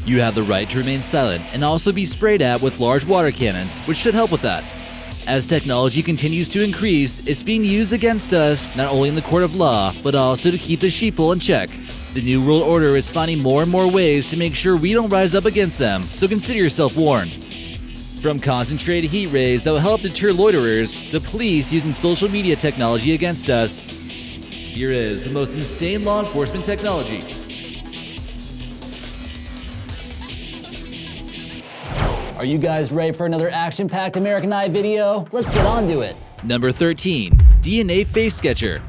You have the right to remain silent and also be sprayed at with large water cannons, which should help with that. As technology continues to increase, it's being used against us not only in the court of law, but also to keep the sheeple in check. The New World Order is finding more and more ways to make sure we don't rise up against them, so consider yourself warned. From concentrated heat rays that will help deter loiterers, to police using social media technology against us, here is the most insane law enforcement technology. Are you guys ready for another action-packed American Eye video? Let's get on to it. Number 13. DNA Face Sketcher.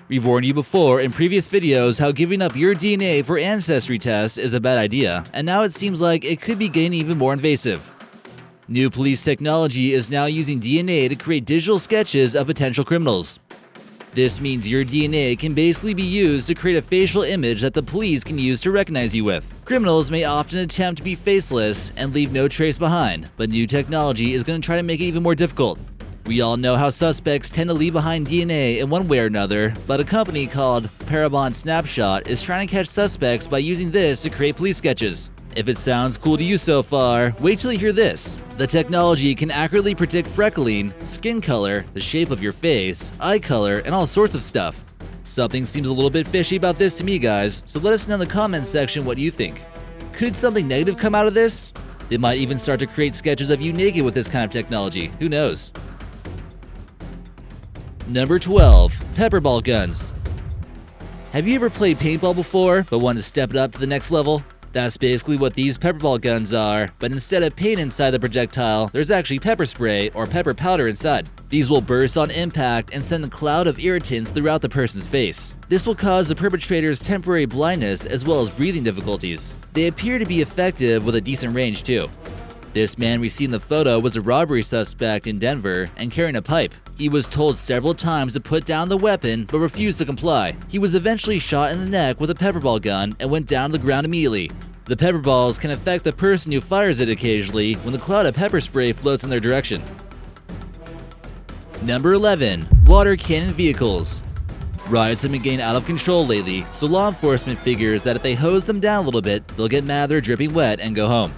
We've warned you before in previous videos how giving up your DNA for ancestry tests is a bad idea, and now it seems like it could be getting even more invasive. New police technology is now using DNA to create digital sketches of potential criminals. This means your DNA can basically be used to create a facial image that the police can use to recognize you with. Criminals may often attempt to be faceless and leave no trace behind, but new technology is going to try to make it even more difficult. We all know how suspects tend to leave behind DNA in one way or another, but a company called Pepperball Snapshot is trying to catch suspects by using this to create police sketches. If it sounds cool to you so far, wait till you hear this. The technology can accurately predict freckling, skin color, the shape of your face, eye color, and all sorts of stuff. Something seems a little bit fishy about this to me, guys, so let us know in the comments section what you think. Could something negative come out of this? They might even start to create sketches of you naked with this kind of technology, who knows? Number 12. Pepperball guns. Have you ever played paintball before, but wanted to step it up to the next level? That's basically what these pepperball guns are, but instead of paint inside the projectile, there's actually pepper spray or pepper powder inside. These will burst on impact and send a cloud of irritants throughout the person's face. This will cause the perpetrators temporary blindness as well as breathing difficulties. They appear to be effective with a decent range too. This man we see in the photo was a robbery suspect in Denver and carrying a pipe. He was told several times to put down the weapon but refused to comply. He was eventually shot in the neck with a pepperball gun and went down to the ground immediately. The pepper balls can affect the person who fires it occasionally when the cloud of pepper spray floats in their direction. Number 11. Water cannon vehicles. Riots have been getting out of control lately, so law enforcement figures that if they hose them down a little bit, they'll get mad they're dripping wet and go home.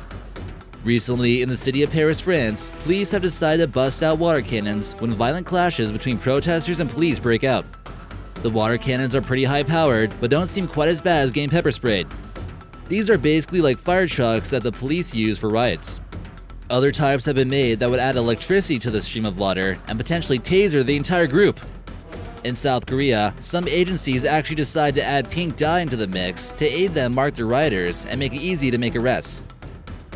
Recently, in the city of Paris, France, police have decided to bust out water cannons when violent clashes between protesters and police break out. The water cannons are pretty high-powered, but don't seem quite as bad as getting pepper sprayed. These are basically like fire trucks that the police use for riots. Other types have been made that would add electricity to the stream of water and potentially taser the entire group. In South Korea, some agencies actually decide to add pink dye into the mix to aid them mark the rioters and make it easy to make arrests.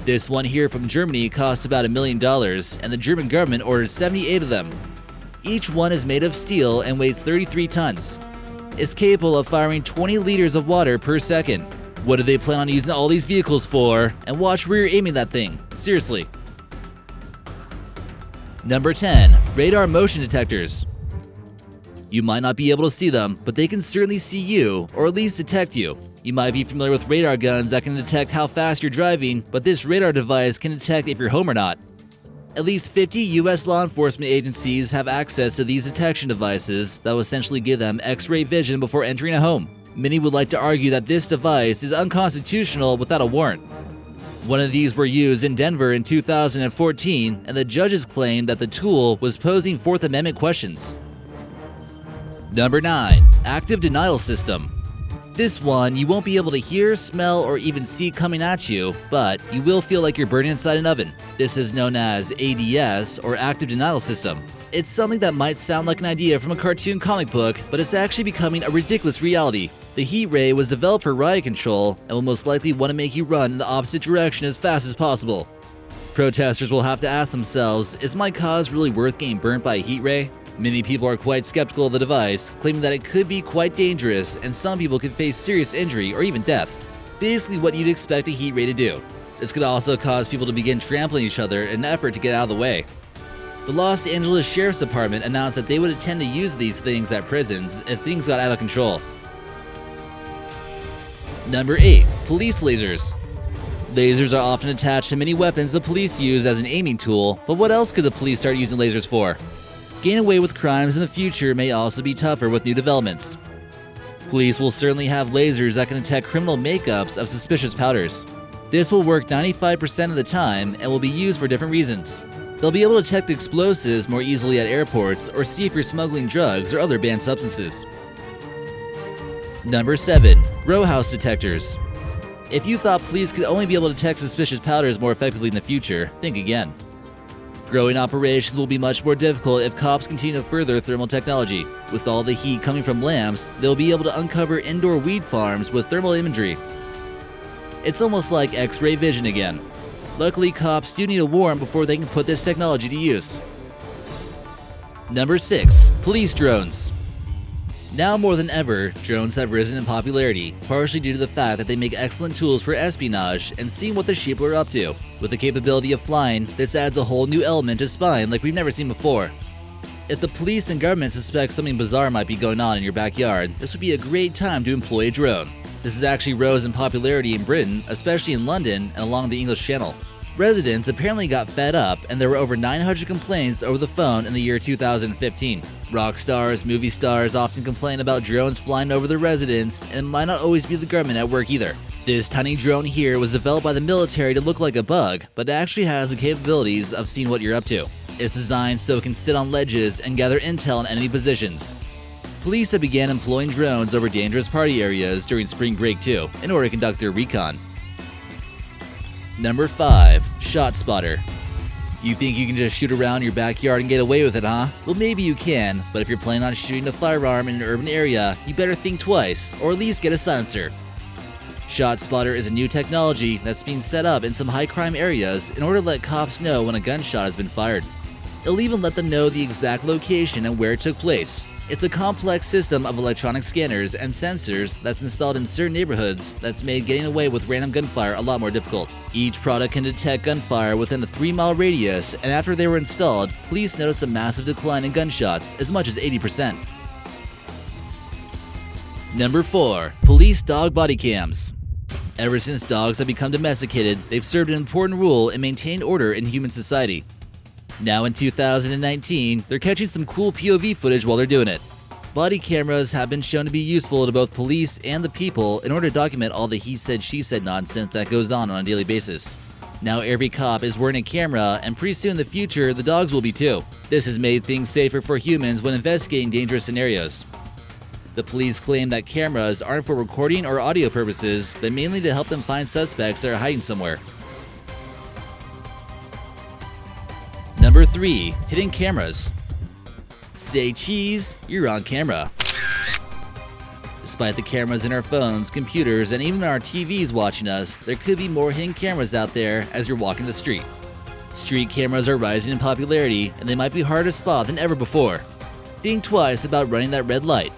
This one here from Germany costs about $1 million, and the German government ordered 78 of them. Each one is made of steel and weighs 33 tons. It's capable of firing 20 liters of water per second. What do they plan on using all these vehicles for? And watch where you're aiming that thing. Seriously. Number 10. Radar motion detectors. You might not be able to see them, but they can certainly see you, or at least detect you. You might be familiar with radar guns that can detect how fast you're driving, but this radar device can detect if you're home or not. At least 50 US law enforcement agencies have access to these detection devices that will essentially give them X-ray vision before entering a home. Many would like to argue that this device is unconstitutional without a warrant. One of these were used in Denver in 2014, and the judges claimed that the tool was posing Fourth Amendment questions. Number 9. Active denial system. This one you won't be able to hear, smell, or even see coming at you, but you will feel like you're burning inside an oven. This is known as ADS, or Active Denial System. It's something that might sound like an idea from a cartoon comic book, but it's actually becoming a ridiculous reality. The heat ray was developed for riot control and will most likely want to make you run in the opposite direction as fast as possible. Protesters will have to ask themselves, is my cause really worth getting burnt by a heat ray? Many people are quite skeptical of the device, claiming that it could be quite dangerous and some people could face serious injury or even death. Basically what you'd expect a heat ray to do. This could also cause people to begin trampling each other in an effort to get out of the way. The Los Angeles Sheriff's Department announced that they would intend to use these things at prisons if things got out of control. Number 8. Police lasers. Lasers are often attached to many weapons the police use as an aiming tool, but what else could the police start using lasers for? Getting away with crimes in the future may also be tougher with new developments. Police will certainly have lasers that can detect criminal makeups of suspicious powders. This will work 95% of the time and will be used for different reasons. They'll be able to detect explosives more easily at airports or see if you're smuggling drugs or other banned substances. Number 7. Row house detectors. If you thought police could only be able to detect suspicious powders more effectively in the future, think again. Growing operations will be much more difficult if cops continue to further thermal technology. With all the heat coming from lamps, they'll be able to uncover indoor weed farms with thermal imagery. It's almost like X-ray vision again. Luckily, cops do need a warrant before they can put this technology to use. Number 6. Police drones. Now more than ever, drones have risen in popularity, partially due to the fact that they make excellent tools for espionage and seeing what the sheeple are up to. With the capability of flying, this adds a whole new element to spying like we've never seen before. If the police and government suspect something bizarre might be going on in your backyard, this would be a great time to employ a drone. This has actually rose in popularity in Britain, especially in London and along the English Channel. Residents apparently got fed up and there were over 900 complaints over the phone in the year 2015. Rock stars, movie stars often complain about drones flying over their residence, and it might not always be the government at work either. This tiny drone here was developed by the military to look like a bug, but it actually has the capabilities of seeing what you're up to. It's designed so it can sit on ledges and gather intel on enemy positions. Police have began employing drones over dangerous party areas during spring break too, in order to conduct their recon. Number 5. Shot spotter. You think you can just shoot around your backyard and get away with it, huh? Well, maybe you can, but if you're planning on shooting a firearm in an urban area, you better think twice, or at least get a silencer. Shot spotter is a new technology that's being set up in some high-crime areas in order to let cops know when a gunshot has been fired. It'll even let them know the exact location and where it took place. It's a complex system of electronic scanners and sensors that's installed in certain neighborhoods that's made getting away with random gunfire a lot more difficult. Each product can detect gunfire within a 3-mile radius, and after they were installed, police noticed a massive decline in gunshots, as much as 80%. Number 4. Police dog body cams. Ever since dogs have become domesticated, they've served an important role in maintaining order in human society. Now in 2019, they're catching some cool POV footage while they're doing it. Body cameras have been shown to be useful to both police and the people in order to document all the he said she said nonsense that goes on a daily basis. Now every cop is wearing a camera, and pretty soon in the future the dogs will be too. This has made things safer for humans when investigating dangerous scenarios. The police claim that cameras aren't for recording or audio purposes, but mainly to help them find suspects that are hiding somewhere. Number 3. Hidden cameras. Say cheese, you're on camera. Despite the cameras in our phones, computers, and even our TVs watching us, there could be more hidden cameras out there as you're walking the street. Street cameras are rising in popularity, and they might be harder to spot than ever before. Think twice about running that red light.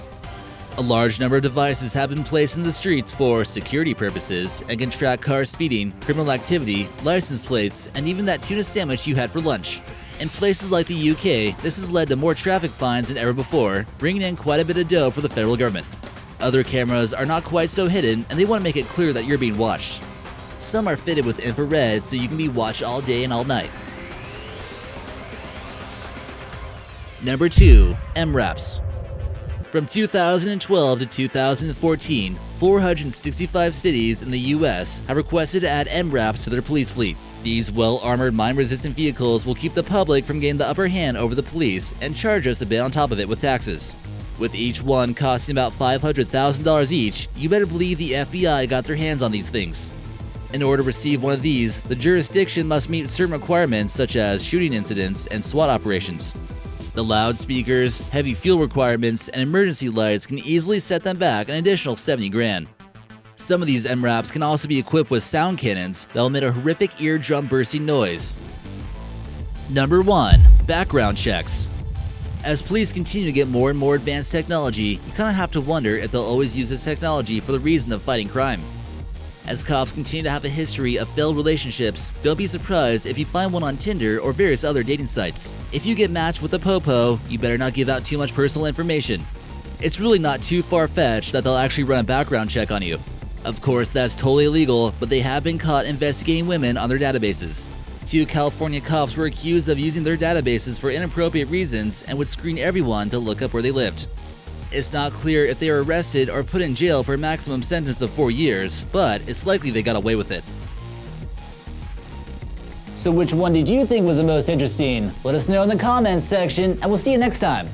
A large number of devices have been placed in the streets for security purposes and can track car speeding, criminal activity, license plates, and even that tuna sandwich you had for lunch. In places like the UK, this has led to more traffic fines than ever before, bringing in quite a bit of dough for the federal government. Other cameras are not quite so hidden, and they want to make it clear that you're being watched. Some are fitted with infrared so you can be watched all day and all night. Number 2. MRAPs. From 2012 to 2014, 465 cities in the US have requested to add MRAPs to their police fleet. These well-armored mine-resistant vehicles will keep the public from getting the upper hand over the police and charge us a bit on top of it with taxes. With each one costing about $500,000 each, you better believe the FBI got their hands on these things. In order to receive one of these, the jurisdiction must meet certain requirements such as shooting incidents and SWAT operations. The loudspeakers, heavy fuel requirements, and emergency lights can easily set them back an additional $70,000. Some of these MRAPs can also be equipped with sound cannons that will emit a horrific eardrum bursting noise. Number 1. Background checks. As police continue to get more and more advanced technology, you kinda have to wonder if they'll always use this technology for the reason of fighting crime. As cops continue to have a history of failed relationships, don't be surprised if you find one on Tinder or various other dating sites. If you get matched with a popo, you better not give out too much personal information. It's really not too far-fetched that they'll actually run a background check on you. Of course, that's totally illegal, but they have been caught investigating women on their databases. 2 California cops were accused of using their databases for inappropriate reasons and would screen everyone to look up where they lived. It's not clear if they were arrested or put in jail for a maximum sentence of 4 years, but it's likely they got away with it. So which one did you think was the most interesting? Let us know in the comments section, and we'll see you next time.